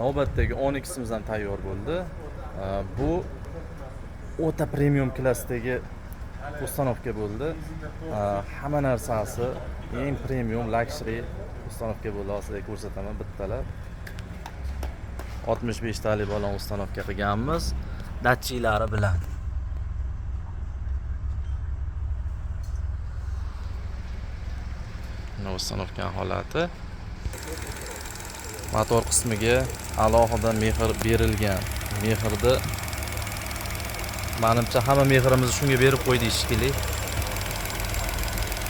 Navbatdagi 10X'imiz ham tayyor bo'ldi. Bu o'ta premium klassdagi uстановка bo'ldi. Hamma narsasi eng premium luxury uстановка bo'ldi. Hozir ko'rsataman bittalab. 65 talik balon uстановка qilganmiz, datchiklari bilan. Mana uстановка holati. Motor qismiga alohida mehr berilgan. Mehrni menimcha hamma mehrimizni shunga berib qo'ydi shekilli.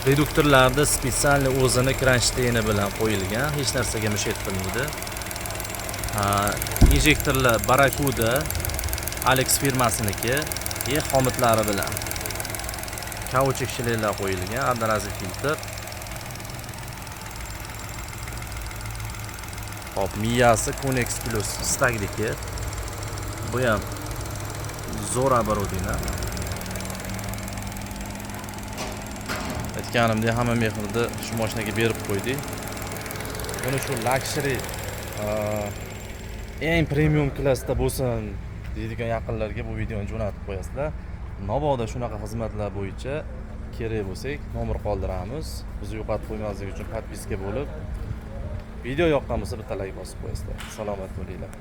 Reduktorlarda spesial o'zini kronштейni bilan qo'yilgan, hech narsaga mush etmaydi. Injektorlar Barakuda Alex firmasiniki, xomitlari bilan. Kauchuk shilerlar qo'yilgan, adarazi filtr. Hop, miyasi Konex Plus stakdiki. Bu ham zo'r оборудование. Aytganimdek, hamma mehrni shu mashinaga berib qo'ydik. Buni shu luxury eng premium klassda bo'lsin deydigan yaqinlarga bu videoni jo'natib qo'yasizlar. Mabodo shunaqa xizmatlar bo'yicha kerak bo'lsak, nomer qoldiramiz. Bizni yo'qotib qo'ymaslik uchun podpiska bo'lib, video yoqqan bo'lsa bitta like bosib qo'yasizlar. Salomat bo'linglar.